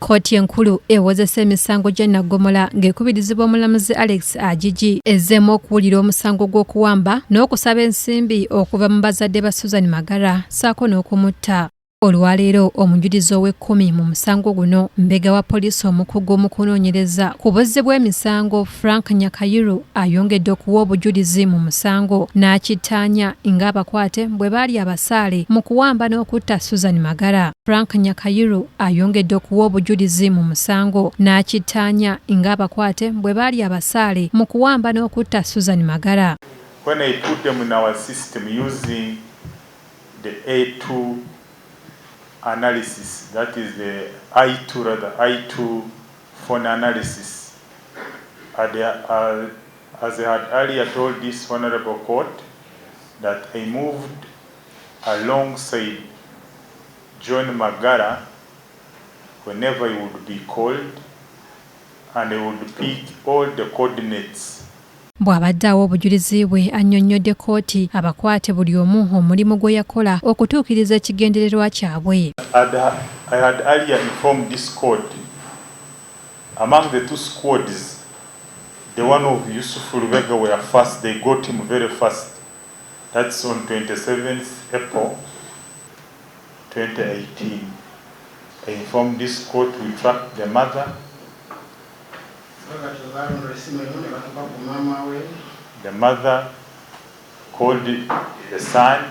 Kkooti enkulu ewozesa emisango janagomola ng'ekubirizibwa omulamuzi Alex Ajiji ezeemu okuwuliira omusango gw'okuwamba n'okusaba ensimbi okuva mu bazadde ba Suzan Magara ssaako n'okumutta. Olwaleero omujjulizi ow'ekkumi mu musango guno mbega wa poliisi omukugu mu kunonyereza ku buzzi bw'emisango Franka Nyakayiru ayongedde okuwa obujulizi mu musango n'akitaanya ng'abakwate bwe baali abasaale mu kuwamba n'okutta Suzan Magara. Franka Nyakayiru ayongedde okuwa obujulizi mu musango n'akitaanya ng'abakwate bwe baali abasaale mu kuwamba n'okutta Suzan Magara. When I put them in our system using the A2 analysis, that is the I2 phone analysis. As I had earlier told this Honorable Court, that I moved alongside John Magara whenever he would be called, and I would pick all the coordinates. Bw'abadde awa obujulizi bwe annyonnyodde kkooti abakwate buli omu omulimu gwe yakola okutuukiriza ekigendererwa kyabwe. I had earlier informed this court, among the two squads, the one of Yusuf Lubega were first, they got him very fast. That's on 27th April 2018. I informed this court, we tracked the mother. The mother called the son.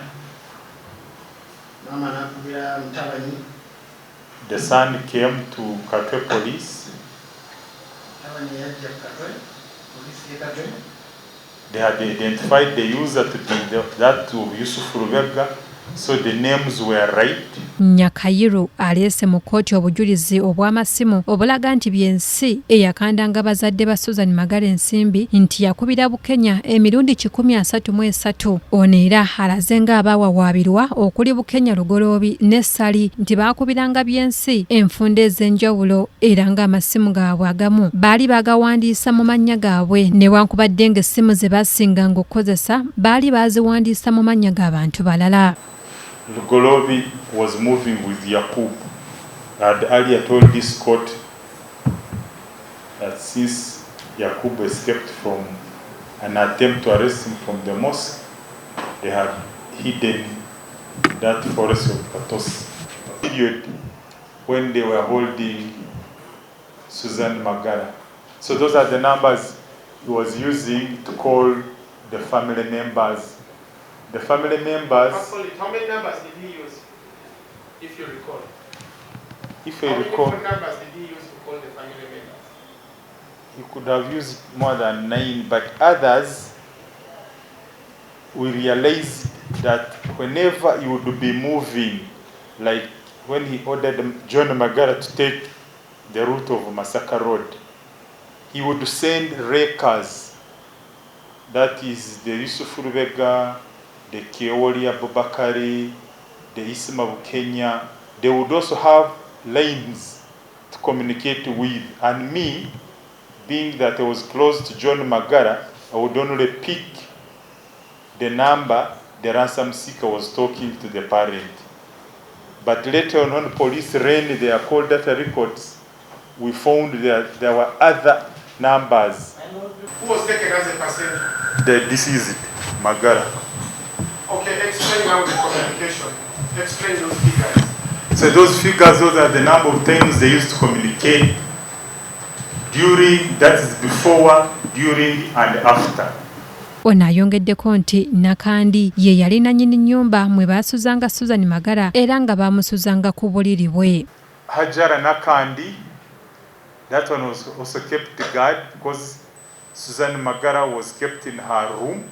The son came to Kkooti police. They had identified the user to be that to Yusuf Lubega, so the names were right. Nyakayiru aleese mu kkooti obujulizi obw'amasimu obulaga nti by'ensi eyakandanga bazadde ba Suzan Magara ensimbi nti yakubira Bukenya emirundi 133. Ono era alaze ng'abaawawaabirwa okuli Bukenya Lugoloobi ne Ssali nti baakubiranga by'ensi enfunda ez'enjawulo era ng'amasimu gaabwe agamu baali baagawandiisa mu mannya gaabwe newankubadde ng'essimu ze baasinganga okukozesa baali baaziwandiisa mu mannya g'abantu balala. Lugoloobi was moving with Yakub. I had earlier told this court that since Yakub escaped from an attempt to arrest him from the mosque, they had hidden that forest of Patos. Period when they were holding Suzan Magara. So those are the numbers he was using to call the family members. The family members. Actually, how many numbers did he use, if you recall? If I recall, how many numbers did he use to call the family members? He could have used more than 9, but others, we realized that whenever he would be moving, like when he ordered John Magara to take the route of Masaka Road, he would send rakers, that is the Yusuf Lubega, the Keolia Bobakari, the Isma Bukenya. They would also have lines to communicate with. And me, being that I was close to John Magara, I would only pick the number the ransom seeker was talking to the parent. But later on, when police ran their call data records, we found that there were other numbers. Who was taken as a passenger? The deceased, Magara. Okay, explain now the communication. Explain those figures. So those figures, those are the number of times they used to communicate during, that is before, during and after. Ono ayongeddeko nti Nakandi ye yalina nnyini nnyumba mwe baasuzanga Suzan Magara era nga baamusuzanga ku buliri bwe. Hajara Nakandi, that one was also kept guard because Suzan Magara was kept in her room.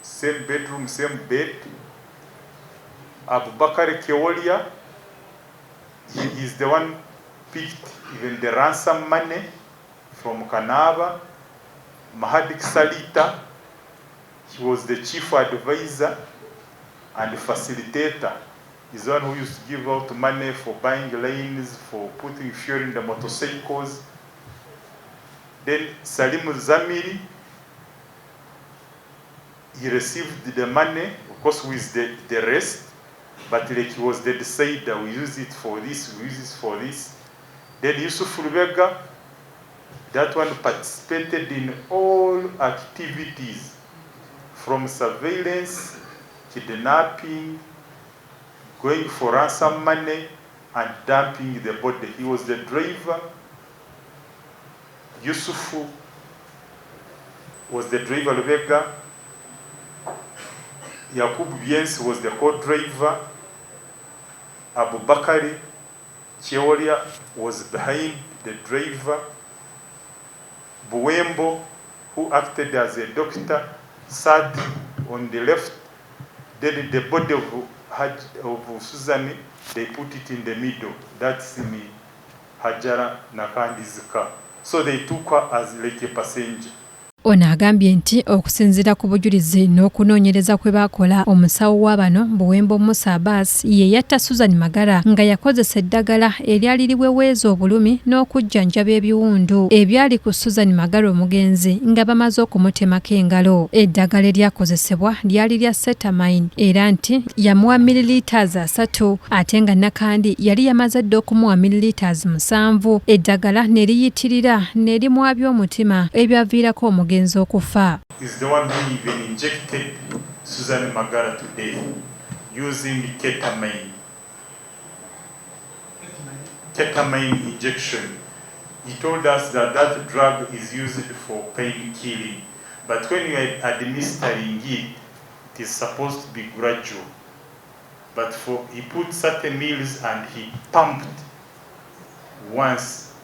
Same bedroom, same bed. Abubakar Keolia, he is the one picked even the ransom money from Kanaba. Mahadik Salita, he was the chief advisor and facilitator. He's the one who used to give out money for buying lanes, for putting fuel in the motorcycles. Then Salim Zamiri, he received the money, of course, with the rest, but like he was the decider, we use it for this, we use it for this. Then Yusuf Lubega, that one participated in all activities from surveillance, kidnapping, going for ransom money, and dumping the body. He was the driver. Yusufu was the driver, Lubega. Abulide was the co-driver. Abubakari Cheolia was behind the driver. Buwembo, who acted as a doctor, sat on the left. Then the body of Suzan, they put it in the middle. That's in Hajara Nakandi's car. So they took her as like a passenger. Ono agambye nti okusinziira ku bujulizi n'okunoonyereza kwe baakola, omusawo wa bano Buwembo Musa Abbas ye yatta Suzan Magara nga yakozesa eddagala eryali liweweeza obulumi n'okujjanjaba ebiwundu ebyali ku Suzan Magara omugenzi nga bamaze okumutemako engalo. Eddagala eryakozesebwa lyali lya cetamine era nti yamuwa mililiters 3 ate nga Nakandi yali yamaze dda okumuwa mililiters 7. Eddagala ne liyitirira ne limwabya omutima ebyaviirako omugenzi okufa. Is the one who even injected Suzan Magara to death using ketamine. Ketamine injection. He told us that that drug is used for pain killing, but when you are administering it, it is supposed to be gradual. But he put certain meals and he pumped once,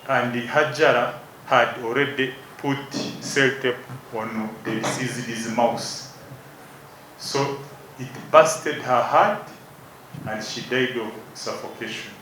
and the Hajara had already put cell tape on the deceased's mouth. So it busted her heart and she died of suffocation.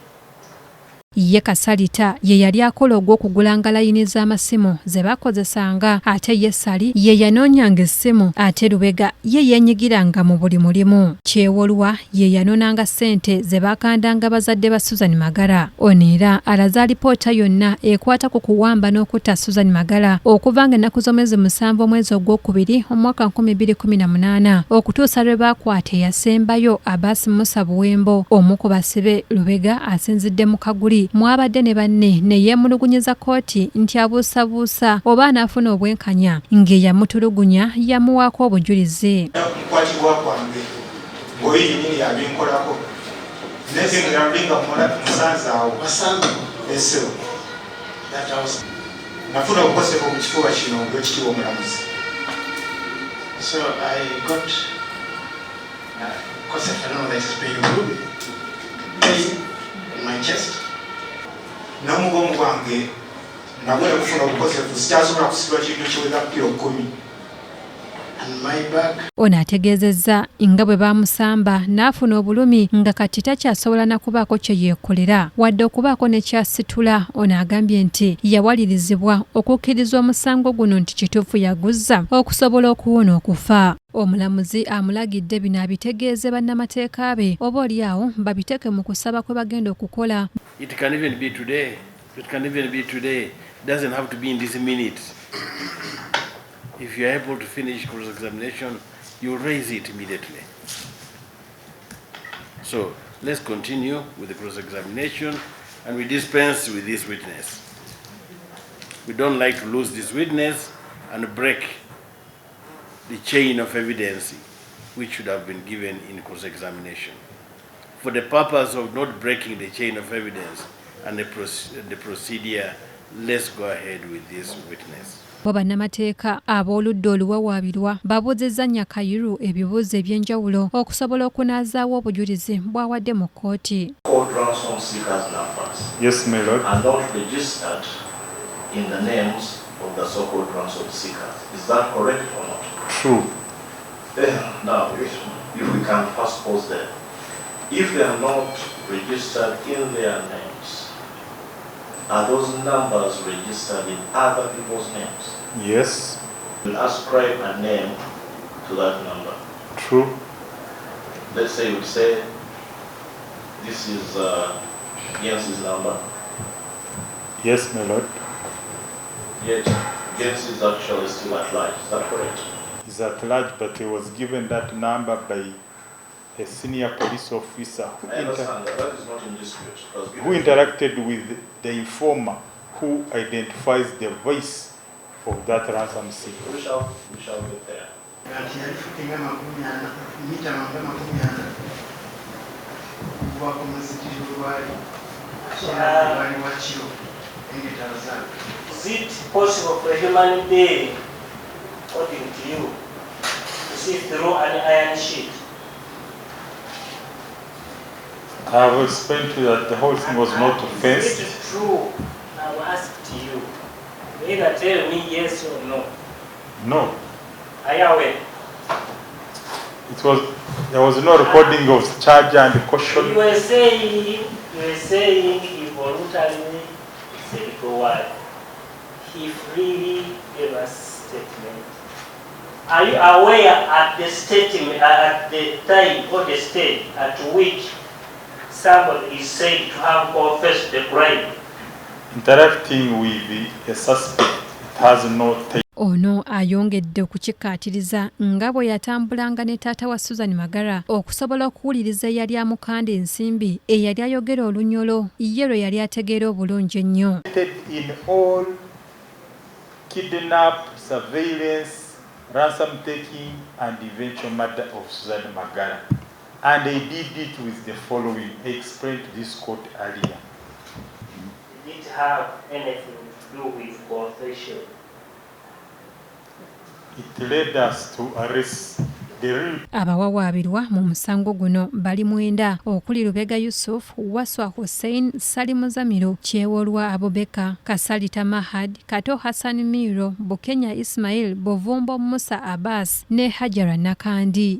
Ye Kasalita ye yali akola ogw'okugulanga layini z'amasimu ze bakozesanga, ate ye Sali ye yanoonyanga essimu, ate Lubega ye yenyigiranga mu buli mulimu. Kyewolwa ye yanoonanga ssente ze baakandanga bazadde ba Suzan Magara. Ono era alaze alipoota yonna ekwata ku kuwamba n'okutta Suzan Magara okuva nga ennaku z'omwezi 7 omwezi ogwokubiri omwaka 2018 okutuusa lwe baakwata eyasembayo Abbas Musa Buwembo, omu ku basibe Lubega asinzidde mu Kaguli. Mwabadde ne banne ne yeemulugunyiza Kkooti nti abuusabuusa oba anaafuna obwenkanya ng'eyamutulugunya yamuwaako obujulizi. Okukwatibwa kwange ng'oyi nyini yabinkolako neze nga yabinga musanze awo esero nafuna okukosebwa mu kifuba kino ng'ekitiibwa omulamuzi. So I got concept, I don't know that it's pain in my chest. N'omugongo gwange nabwo ne kufuna obukosefu sikyasobola kusitula kintu kiweza kilo 10. And my back. Ono ategeezezza nga bwe baamusamba n'afuna obulumi nga kati takyasobola na kubaako kye yeekolera wadde okubaako ne kyasitula. Ono agambye nti yawalirizibwa okukkiriza omusango guno nti kituufu yaguzza okusobola okuwona okufa. Omulamuzi amulagidde bino abitegeeze bannamateeka be oba oliawo babiteeke mu kusaba kwe bagenda okukola. It can even be today. It can even be today. It doesn't have to be in this minute. If you are able to finish cross-examination, you raise it immediately. So let's continue with the cross-examination and we dispense with this witness. We don't like to lose this witness and break the chain of evidence which should have been given in cross-examination. For the purpose of not breaking the chain of evidence and the procedure, let's go ahead with this witness. Bannamateeka ab'oludda oluwawaabirwa babuuzizza Nyakayiru ebibuuzo eby'enjawulo okusobola okunaazaawo obujulizi bw'awadde mu kkooti. Yes, my lord. And not registered in the names of the so-called ransom seekers. Is that correct or not? True. Now, if we can first pause there. If they are not registered in their names, are those numbers registered in other people's names? Yes. We'll ascribe a name to that number. True. Let's say we say this is Jens's number. Yes, my lord. Yet Jens is actually still at large. Is that correct? He's at large, but he was given that number by a senior police officer I understand that is not in dispute. who interacted with the informer who identifies the voice of that ransom seeker. We shall get there. Is it possible for a human being, according to you, to see through an iron sheet? I have explained to you that the whole thing was not fenced. Is it true? I will ask to you. You either tell me yes or no. No. Are you aware? There was no recording of charge and caution. You were saying he voluntarily said go wide. He freely gave us statement. Are you aware at the statement, at the time or the stage at which somebody is said to have confessed the crime? Interacting with a suspect, it has no take. Ono ayongedde okukikkaatiriza nga bwe yatambulanga ne taata wa Suzan Magara okusobola okuwuliriza eyali amukanda ensimbi eyali ayogera olunyolo ye lwe yali ategeera obulungi ennyo. In all kidnap, surveillance, ransom taking and eventual murder of Suzan Magara. And they did it with the following. I explained to this court earlier. Did it have anything to do with confession? It led us to arrest the real. Abawawaabirwa mu musango guno bali 9 okuli Lubega Yusuf, Waswa Hussein, Salimu Zamiro, Kyewolwa Abubeka, Kasalita Mahad, Kato Hassan Miro, Bukenya Ismail, Bovombo Musa Abbas ne Hajara Nakandi.